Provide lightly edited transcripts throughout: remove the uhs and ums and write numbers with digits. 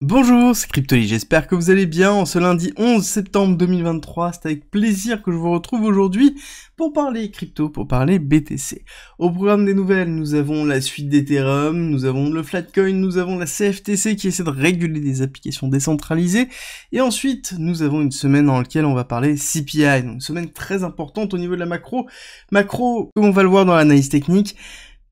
Bonjour, c'est Cryptoly, j'espère que vous allez bien. En ce lundi 11 septembre 2023, c'est avec plaisir que je vous retrouve aujourd'hui pour parler crypto, pour parler BTC. Au programme des nouvelles, nous avons la suite d'Ethereum, nous avons le Flatcoin, nous avons la CFTC qui essaie de réguler des applications décentralisées, et ensuite nous avons une semaine dans laquelle on va parler CPI, donc une semaine très importante au niveau de la macro, comme on va le voir dans l'analyse technique,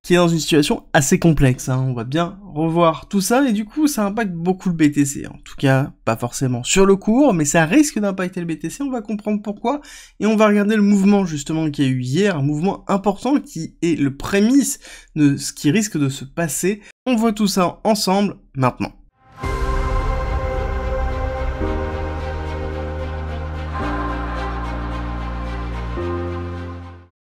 qui est dans une situation assez complexe, hein. On va bien revoir tout ça, et du coup, ça impacte beaucoup le BTC. En tout cas, pas forcément sur le cours, mais ça risque d'impacter le BTC, on va comprendre pourquoi, et on va regarder le mouvement, justement, qu'il y a eu hier, un mouvement important qui est le prémisse de ce qui risque de se passer. On voit tout ça ensemble, maintenant.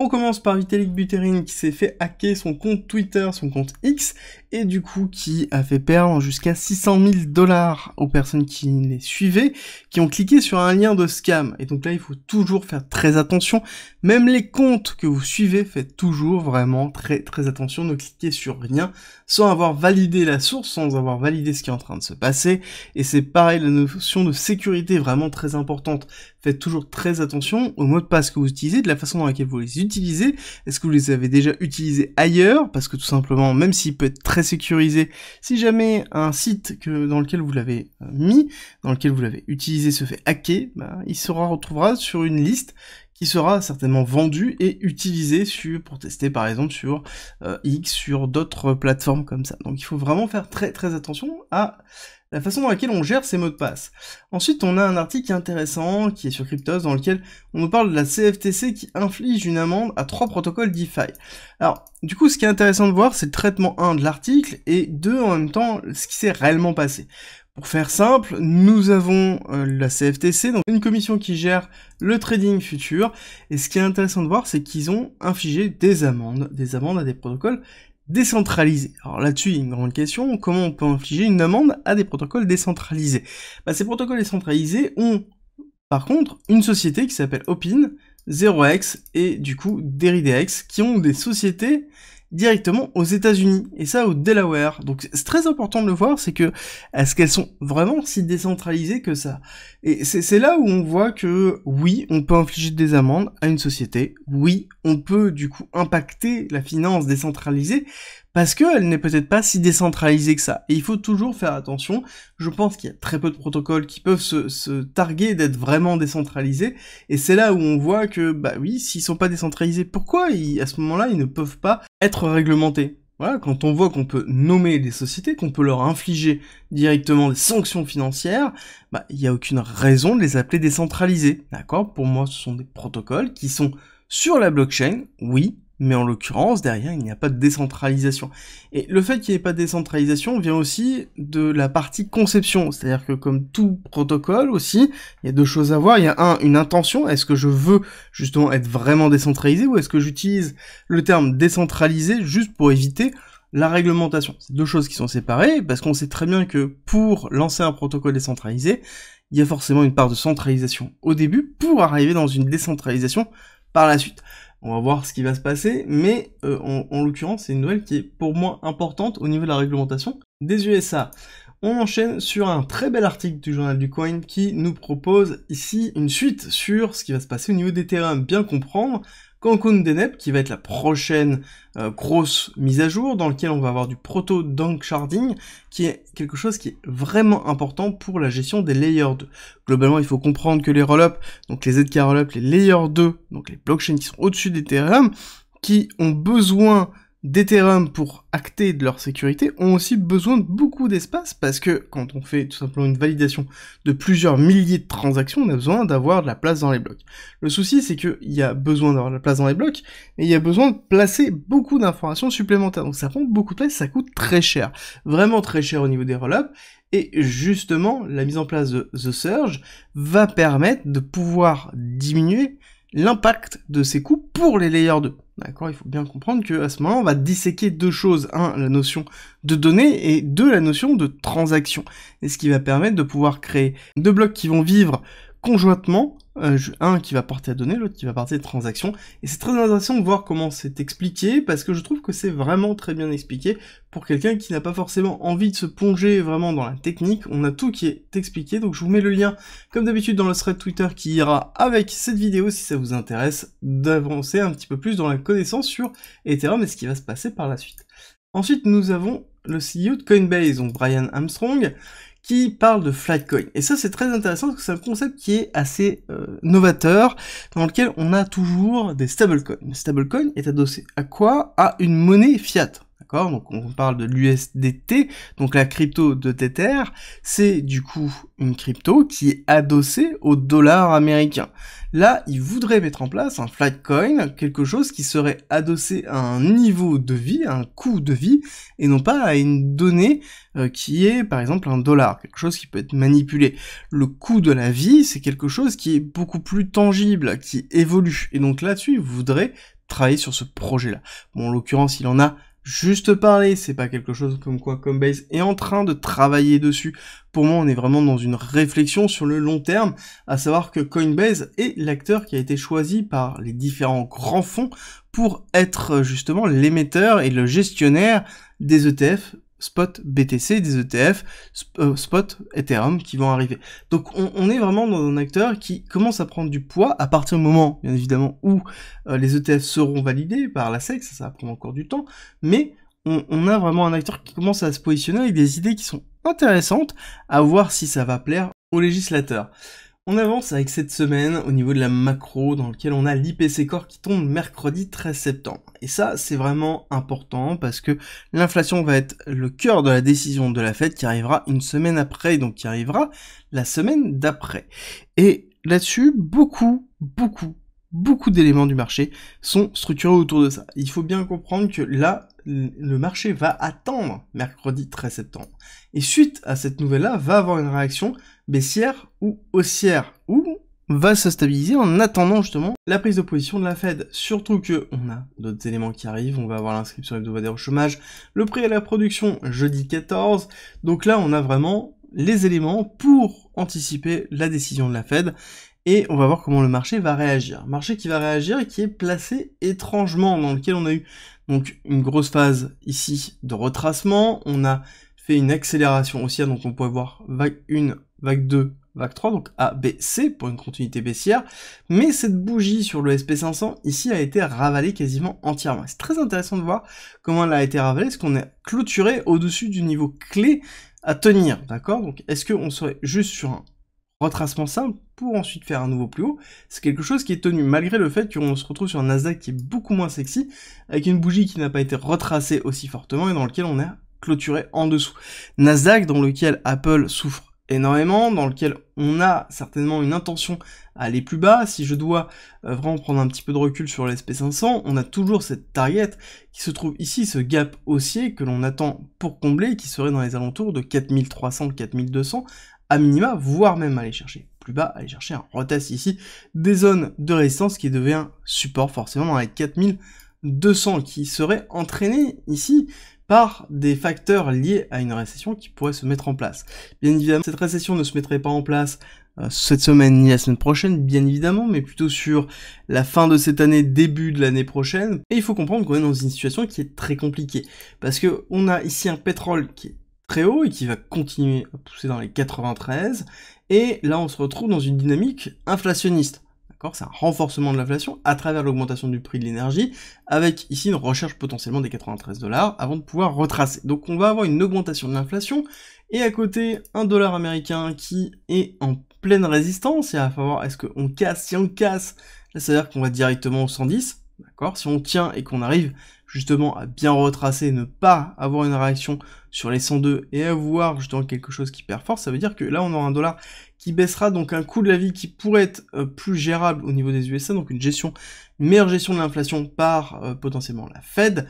On commence par Vitalik Buterin qui s'est fait hacker son compte Twitter, son compte X, et du coup qui a fait perdre jusqu'à 600 000 $ aux personnes qui les suivaient, qui ont cliqué sur un lien de scam. Et donc là, il faut toujours faire très attention. Même les comptes que vous suivez, faites toujours vraiment très attention. Ne cliquez sur rien sans avoir validé la source, sans avoir validé ce qui est en train de se passer. Et c'est pareil, la notion de sécurité est vraiment très importante. Faites toujours très attention aux mots de passe que vous utilisez, de la façon dans laquelle vous les utilisez. Est-ce que vous les avez déjà utilisés ailleurs? Parce que tout simplement, même s'il peut être très sécurisé, si jamais un site dans lequel vous l'avez mis, dans lequel vous l'avez utilisé se fait hacker, il se retrouvera sur une liste qui sera certainement vendue et utilisée pour tester par exemple sur X, sur d'autres plateformes comme ça. Donc il faut vraiment faire très attention à la façon dans laquelle on gère ces mots de passe. Ensuite, on a un article intéressant qui est sur Cryptos dans lequel on nous parle de la CFTC qui inflige une amende à 3 protocoles DeFi. Alors, du coup, ce qui est intéressant de voir, c'est le traitement 1 de l'article et 2 en même temps, ce qui s'est réellement passé. Pour faire simple, nous avons la CFTC, donc une commission qui gère le trading futur, et ce qui est intéressant de voir, c'est qu'ils ont infligé des amendes à des protocoles décentralisés. Alors là-dessus, il y a une grande question, comment on peut infliger une amende à des protocoles décentralisés? Ces protocoles décentralisés ont, par contre, une société qui s'appelle Opin, 0x et du coup DeriDX, qui ont des sociétés directement aux États-Unis, et ça au Delaware. Donc c'est très important de le voir, c'est que est-ce qu'elles sont vraiment si décentralisées que ça? Et c'est là où on voit que oui, on peut infliger des amendes à une société, oui, on peut du coup impacter la finance décentralisée, parce qu'elle n'est peut-être pas si décentralisée que ça. Et il faut toujours faire attention. Je pense qu'il y a très peu de protocoles qui peuvent se targuer d'être vraiment décentralisés. Et c'est là où on voit que, oui, s'ils sont pas décentralisés, pourquoi à ce moment-là, ils ne peuvent pas être réglementés? Voilà, quand on voit qu'on peut nommer des sociétés, qu'on peut leur infliger directement des sanctions financières, il n'y a aucune raison de les appeler décentralisés. D'accord? Pour moi, ce sont des protocoles qui sont sur la blockchain, oui, mais en l'occurrence, derrière, il n'y a pas de décentralisation. Et le fait qu'il n'y ait pas de décentralisation vient aussi de la partie conception. C'est-à-dire que comme tout protocole aussi, il y a deux choses à voir. Il y a une intention. Est-ce que je veux justement être vraiment décentralisé ou est-ce que j'utilise le terme décentralisé juste pour éviter la réglementation? C'est deux choses qui sont séparées parce qu'on sait très bien que pour lancer un protocole décentralisé, il y a forcément une part de centralisation au début pour arriver dans une décentralisation par la suite. On va voir ce qui va se passer, mais en l'occurrence, c'est une nouvelle qui est pour moi importante au niveau de la réglementation des USA. On enchaîne sur un très bel article du journal du Coin qui nous propose ici une suite sur ce qui va se passer au niveau d'Ethereum. Bien comprendre Cancun DNEP, qui va être la prochaine grosse mise à jour, dans lequel on va avoir du proto-dank sharding, qui est quelque chose qui est vraiment important pour la gestion des layers 2. Globalement, il faut comprendre que les rollups, donc les ZK rollups, les layers 2, donc les blockchains qui sont au-dessus d'Ethereum, qui ont besoin d'Ethereum pour acter de leur sécurité, ont aussi besoin de beaucoup d'espace, parce que quand on fait tout simplement une validation de plusieurs milliers de transactions, on a besoin d'avoir de la place dans les blocs. Le souci, c'est qu'il y a besoin d'avoir de la place dans les blocs, et il y a besoin de placer beaucoup d'informations supplémentaires. Donc ça prend beaucoup de place, ça coûte très cher. Vraiment très cher au niveau des rollups, et justement, la mise en place de The Surge va permettre de pouvoir diminuer l'impact de ces coûts pour les layers 2. D'accord, il faut bien comprendre qu'à ce moment, on va disséquer deux choses. Un, la notion de données, et deux, la notion de transaction. Et ce qui va permettre de pouvoir créer deux blocs qui vont vivre conjointement, un qui va porter la donnée, l'autre qui va porter les transactions, et c'est très intéressant de voir comment c'est expliqué, parce que je trouve que c'est vraiment très bien expliqué, pour quelqu'un qui n'a pas forcément envie de se plonger vraiment dans la technique, on a tout qui est expliqué, donc je vous mets le lien, comme d'habitude, dans le thread Twitter qui ira avec cette vidéo, si ça vous intéresse, d'avancer un petit peu plus dans la connaissance sur Ethereum et ce qui va se passer par la suite. Ensuite, nous avons le CEO de Coinbase, donc Brian Armstrong, qui parle de Flatcoin. Et ça, c'est très intéressant parce que c'est un concept qui est assez novateur, dans lequel on a toujours des stablecoins. Le stablecoin est adossé à quoi? À une monnaie fiat. D'accord? Donc on parle de l'USDT, donc la crypto de Tether, c'est du coup une crypto qui est adossée au dollar américain. Là, ils voudraient mettre en place un Flatcoin, quelque chose qui serait adossé à un niveau de vie, à un coût de vie, et non pas à une donnée qui est par exemple un dollar, quelque chose qui peut être manipulé. Le coût de la vie, c'est quelque chose qui est beaucoup plus tangible, qui évolue. Et donc là-dessus, ils voudraient travailler sur ce projet-là. Bon, en l'occurrence, il en a juste parler, c'est pas quelque chose comme quoi Coinbase est en train de travailler dessus. Pour moi, on est vraiment dans une réflexion sur le long terme, à savoir que Coinbase est l'acteur qui a été choisi par les différents grands fonds pour être justement l'émetteur et le gestionnaire des ETF spot BTC, des ETF spot Ethereum qui vont arriver. Donc on est vraiment dans un acteur qui commence à prendre du poids à partir du moment, bien évidemment, où les ETF seront validés par la SEC, ça va prendre encore du temps, mais on a vraiment un acteur qui commence à se positionner avec des idées qui sont intéressantes, à voir si ça va plaire aux législateurs. On avance avec cette semaine au niveau de la macro dans lequel on a l'IPC Core qui tombe mercredi 13 septembre. Et ça, c'est vraiment important parce que l'inflation va être le cœur de la décision de la Fed qui arrivera une semaine après, donc qui arrivera la semaine d'après. Et là-dessus, beaucoup d'éléments du marché sont structurés autour de ça. Il faut bien comprendre que là, le marché va attendre mercredi 13 septembre. Et suite à cette nouvelle-là, va avoir une réaction baissière ou haussière, ou va se stabiliser en attendant justement la prise de position de la Fed. Surtout que on a d'autres éléments qui arrivent, on va avoir l'inscription hebdomadaire au chômage, le prix à la production jeudi 14, donc là on a vraiment les éléments pour anticiper la décision de la Fed, et on va voir comment le marché va réagir. Marché qui va réagir et qui est placé étrangement, dans lequel on a eu donc une grosse phase ici de retracement, on a fait une accélération haussière, donc on pourrait voir vague 1, vague 2, vague 3, donc A, B, C pour une continuité baissière, mais cette bougie sur le SP500 ici a été ravalée quasiment entièrement. C'est très intéressant de voir comment elle a été ravalée, parce qu'on est clôturé au-dessus du niveau clé à tenir, d'accord? Donc est-ce qu'on serait juste sur un retracement simple pour ensuite faire un nouveau plus haut? C'est quelque chose qui est tenu, malgré le fait qu'on se retrouve sur un Nasdaq qui est beaucoup moins sexy, avec une bougie qui n'a pas été retracée aussi fortement et dans lequel on est clôturé en dessous. Nasdaq dans lequel Apple souffre énormément, dans lequel on a certainement une intention à aller plus bas. Si je dois vraiment prendre un petit peu de recul sur le SP500, on a toujours cette target qui se trouve ici, ce gap haussier que l'on attend pour combler, qui serait dans les alentours de 4300, 4200, à minima, voire même aller chercher plus bas, aller chercher un retest ici, des zones de résistance qui devient support forcément dans les 4200, qui serait entraîné ici par des facteurs liés à une récession qui pourrait se mettre en place. Bien évidemment, cette récession ne se mettrait pas en place cette semaine ni la semaine prochaine, bien évidemment, mais plutôt sur la fin de cette année, début de l'année prochaine. Et il faut comprendre qu'on est dans une situation qui est très compliquée, parce que on a ici un pétrole qui est très haut et qui va continuer à pousser dans les 93, et là on se retrouve dans une dynamique inflationniste. C'est un renforcement de l'inflation à travers l'augmentation du prix de l'énergie, avec ici une recherche potentiellement des 93 $ avant de pouvoir retracer. Donc on va avoir une augmentation de l'inflation, et à côté, un dollar américain qui est en pleine résistance, et il va falloir, est-ce qu'on casse? Si on casse, là ça veut dire qu'on va directement au 110, d'accord? Si on tient et qu'on arrive justement à bien retracer, ne pas avoir une réaction sur les 102 et avoir justement quelque chose qui perd force, ça veut dire que là on aura un dollar qui baissera, donc un coût de la vie qui pourrait être plus gérable au niveau des USA, donc une meilleure gestion de l'inflation par potentiellement la Fed,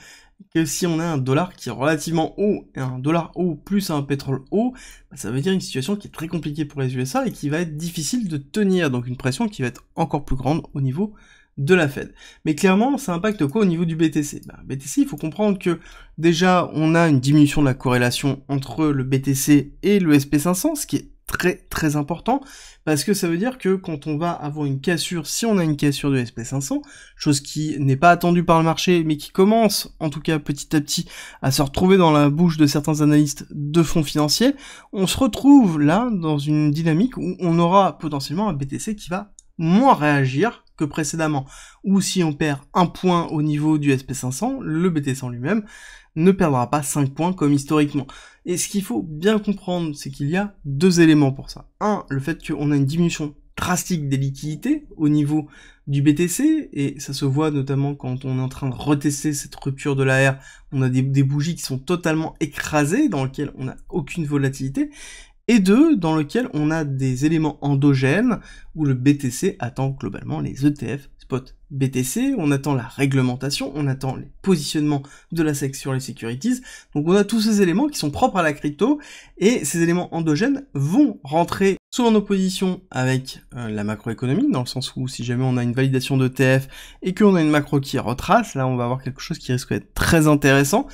que si on a un dollar qui est relativement haut, et un dollar haut plus un pétrole haut, bah, ça veut dire une situation qui est très compliquée pour les USA et qui va être difficile de tenir, donc une pression qui va être encore plus grande au niveau de la Fed. Mais clairement, ça impacte quoi au niveau du BTC? BTC, il faut comprendre que déjà, on a une diminution de la corrélation entre le BTC et le SP500, ce qui est très important, parce que ça veut dire que quand on va avoir une cassure, si on a une cassure de SP500, chose qui n'est pas attendue par le marché, mais qui commence, en tout cas petit à petit, à se retrouver dans la bouche de certains analystes de fonds financiers, on se retrouve là dans une dynamique où on aura potentiellement un BTC qui va moins réagir que précédemment, ou si on perd un point au niveau du SP500, le BTC en lui-même ne perdra pas 5 points comme historiquement. Et ce qu'il faut bien comprendre, c'est qu'il y a deux éléments pour ça. Un, le fait qu'on a une diminution drastique des liquidités au niveau du BTC, et ça se voit notamment quand on est en train de retester cette rupture de l'AR, on a des bougies qui sont totalement écrasées, dans lesquelles on n'a aucune volatilité, et deux, dans lequel on a des éléments endogènes, où le BTC attend globalement les ETF spot BTC, on attend la réglementation, on attend les positionnements de la SEC sur les securities, donc on a tous ces éléments qui sont propres à la crypto, et ces éléments endogènes vont rentrer soit en opposition avec la macroéconomie, dans le sens où si jamais on a une validation d'ETF et qu'on a une macro qui retrace, là on va avoir quelque chose qui risque d'être très intéressant.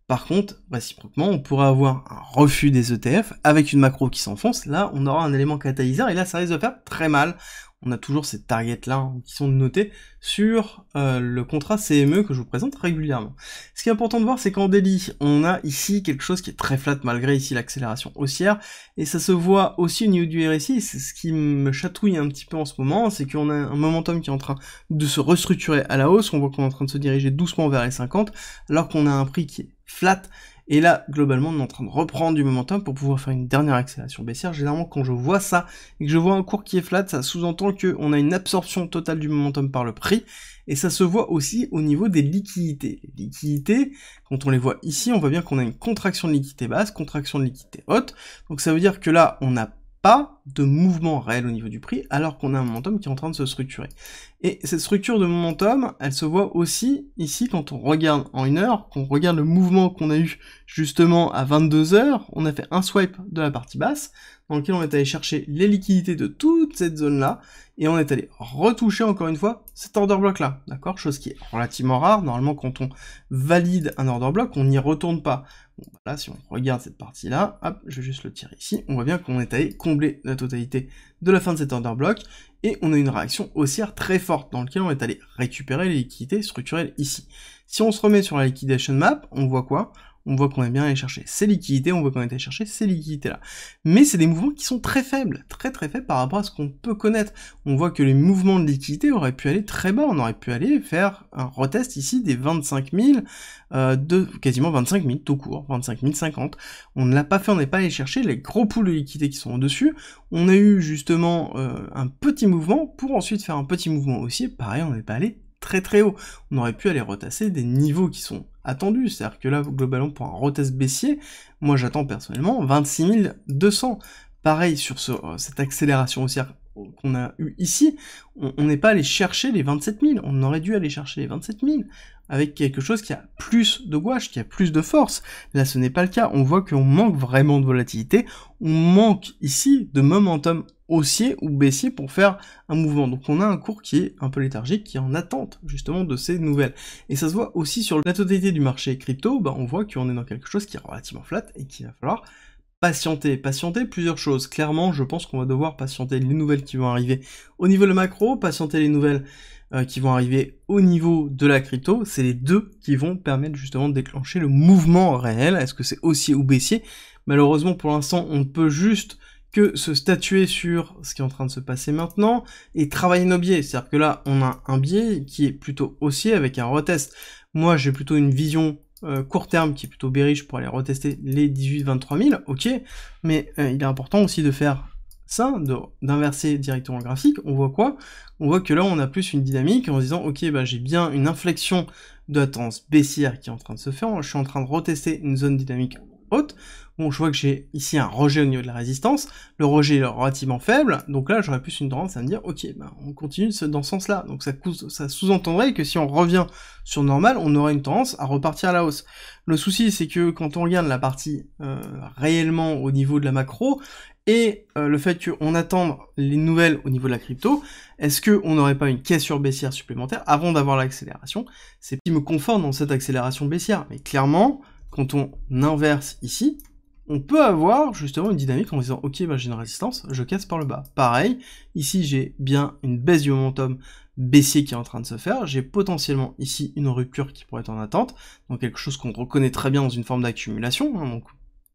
Par contre, réciproquement, on pourrait avoir un refus des ETF avec une macro qui s'enfonce, là on aura un élément catalyseur, et là ça risque de faire très mal. On a toujours ces targets-là qui sont notés sur le contrat CME que je vous présente régulièrement. Ce qui est important de voir, c'est qu'en daily, on a ici quelque chose qui est très flat malgré ici l'accélération haussière, et ça se voit aussi au niveau du RSI, et c'est ce qui me chatouille un petit peu en ce moment, c'est qu'on a un momentum qui est en train de se restructurer à la hausse, on voit qu'on est en train de se diriger doucement vers les 50, alors qu'on a un prix qui est flat. Et là, globalement, on est en train de reprendre du momentum pour pouvoir faire une dernière accélération baissière. Généralement, quand je vois ça, et que je vois un cours qui est flat, ça sous-entend qu'on a une absorption totale du momentum par le prix, et ça se voit aussi au niveau des liquidités. Les liquidités, quand on les voit ici, on voit bien qu'on a une contraction de liquidité basse, contraction de liquidité haute, donc ça veut dire que là, on n'a pas de mouvement réel au niveau du prix, alors qu'on a un momentum qui est en train de se structurer. Et cette structure de momentum, elle se voit aussi ici quand on regarde en une heure, qu'on regarde le mouvement qu'on a eu justement à 22 heures, on a fait un swipe de la partie basse, dans lequel on est allé chercher les liquidités de toute cette zone-là, et on est allé retoucher encore une fois cet order block là, d'accord? Chose qui est relativement rare, normalement quand on valide un order block, on n'y retourne pas. Bon, bah là, si on regarde cette partie-là, hop, je vais juste le tirer ici, on voit bien qu'on est allé combler la totalité de la fin de cet order block, et on a une réaction haussière très forte, dans laquelle on est allé récupérer les liquidités structurelles ici. Si on se remet sur la liquidation map, on voit quoi? On voit qu'on est bien allé chercher ces liquidités, on voit qu'on est allé chercher ces liquidités-là. Mais c'est des mouvements qui sont très faibles par rapport à ce qu'on peut connaître. On voit que les mouvements de liquidité auraient pu aller très bas, on aurait pu aller faire un retest ici des 25 000, quasiment 25 000 tout court, 25 050. On ne l'a pas fait, on n'est pas allé chercher les gros pools de liquidités qui sont au-dessus. On a eu justement un petit mouvement pour ensuite faire un petit mouvement haussier. Pareil, on n'est pas allé très haut. On aurait pu aller retasser des niveaux qui sont attendus, c'est-à-dire que là, globalement, pour un retest baissier, moi j'attends personnellement 26 200. Pareil sur cette accélération haussière qu'on a eu ici, on n'est pas allé chercher les 27 000, on aurait dû aller chercher les 27 000, avec quelque chose qui a plus de gouache, qui a plus de force. Là, ce n'est pas le cas, on voit qu'on manque vraiment de volatilité, on manque ici de momentum haussier ou baissier pour faire un mouvement. Donc on a un cours qui est un peu léthargique, qui est en attente justement de ces nouvelles. Et ça se voit aussi sur la totalité du marché crypto, on voit qu'on est dans quelque chose qui est relativement flat et qu'il va falloir patienter. Patienter plusieurs choses. Clairement, je pense qu'on va devoir patienter les nouvelles qui vont arriver au niveau de macro, patienter les nouvelles qui vont arriver au niveau de la crypto. C'est les deux qui vont permettre justement de déclencher le mouvement réel. Est-ce que c'est haussier ou baissier? Malheureusement, pour l'instant, on ne peut juste que se statuer sur ce qui est en train de se passer maintenant et travailler nos biais. C'est-à-dire que là, on a un biais qui est plutôt haussier avec un retest. Moi, j'ai plutôt une vision court terme qui est plutôt bearish pour aller retester les 18-23 000, ok, mais il est important aussi de faire ça, d'inverser directement le graphique. On voit quoi? On voit que là, on a plus une dynamique en se disant, ok, j'ai bien une inflexion de la tendance baissière qui est en train de se faire, je suis en train de retester une zone dynamique haute. Bon, je vois que j'ai ici un rejet au niveau de la résistance, le rejet est relativement faible, donc là j'aurais plus une tendance à me dire, ok, on continue dans ce sens-là, donc ça sous-entendrait que si on revient sur normal, on aurait une tendance à repartir à la hausse. Le souci, c'est que quand on regarde la partie réellement au niveau de la macro, et le fait qu'on attende les nouvelles au niveau de la crypto, est-ce qu'on n'aurait pas une cassure baissière supplémentaire avant d'avoir l'accélération? C'est ce qui me conforte dans cette accélération baissière, mais clairement, quand on inverse ici, on peut avoir justement une dynamique en disant ok, bah, j'ai une résistance, je casse par le bas. Pareil, ici j'ai bien une baisse du momentum baissier qui est en train de se faire, j'ai potentiellement ici une rupture qui pourrait être en attente, donc quelque chose qu'on reconnaît très bien dans une forme d'accumulation, hein, donc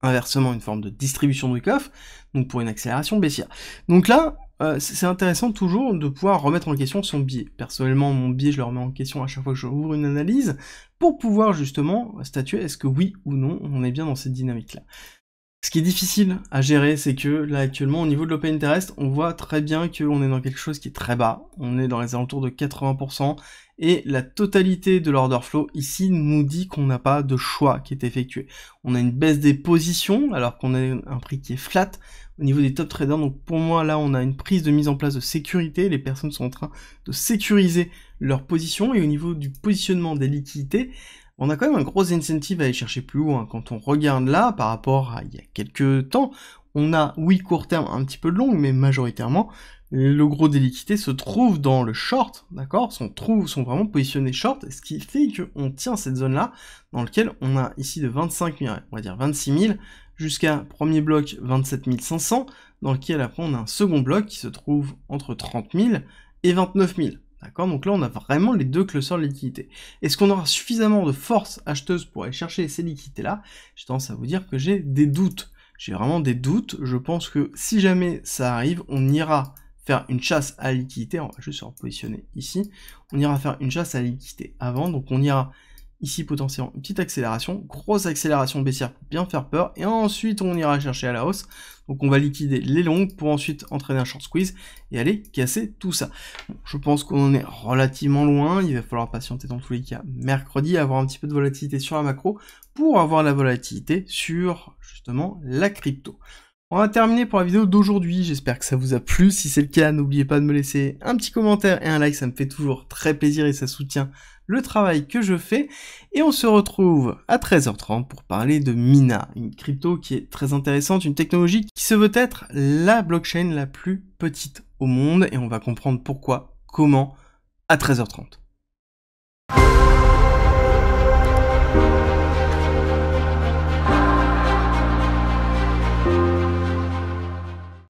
inversement une forme de distribution de wick-off, donc pour une accélération baissière. Donc là, c'est intéressant toujours de pouvoir remettre en question son biais. Personnellement, mon biais, je le remets en question à chaque fois que je ouvre une analyse, pour pouvoir justement statuer est-ce que oui ou non, on est bien dans cette dynamique-là. Ce qui est difficile à gérer, c'est que là actuellement au niveau de l'open interest, on voit très bien qu'on est dans quelque chose qui est très bas, on est dans les alentours de 80%, et la totalité de l'order flow ici nous dit qu'on n'a pas de choix qui est effectué. On a une baisse des positions, alors qu'on a un prix qui est flat au niveau des top traders, donc pour moi là on a une prise de mise en place de sécurité, les personnes sont en train de sécuriser leur position, et au niveau du positionnement des liquidités, on a quand même un gros incentive à aller chercher plus haut, hein. Quand on regarde là, par rapport à il y a quelques temps, on a, oui, court terme un petit peu de long, mais majoritairement, le gros des liquidités se trouve dans le short, d'accord, sont vraiment positionnés short, ce qui fait qu'on tient cette zone-là, dans laquelle on a ici de 25 000, on va dire 26 000, jusqu'à premier bloc 27 500, dans lequel après on a un second bloc qui se trouve entre 30 000 et 29 000. D'accord, donc là on a vraiment les deux clusters de liquidités. Est-ce qu'on aura suffisamment de force acheteuse pour aller chercher ces liquidités-là? J'ai tendance à vous dire que j'ai des doutes. J'ai vraiment des doutes. Je pense que si jamais ça arrive, on ira faire une chasse à la liquidité. On va juste se repositionner ici. On ira faire une chasse à la liquidité avant. Donc on ira ici potentiellement une petite accélération, grosse accélération baissière pour bien faire peur, et ensuite on ira chercher à la hausse, donc on va liquider les longues pour ensuite entraîner un short squeeze et aller casser tout ça. Bon, je pense qu'on en est relativement loin, il va falloir patienter dans tous les cas mercredi, avoir un petit peu de volatilité sur la macro, pour avoir la volatilité sur justement la crypto. On va terminer pour la vidéo d'aujourd'hui, j'espère que ça vous a plu, si c'est le cas, n'oubliez pas de me laisser un petit commentaire et un like, ça me fait toujours très plaisir et ça soutient le travail que je fais, et on se retrouve à 13h30 pour parler de Mina, une crypto qui est très intéressante, une technologie qui se veut être la blockchain la plus petite au monde, et on va comprendre pourquoi, comment, à 13h30.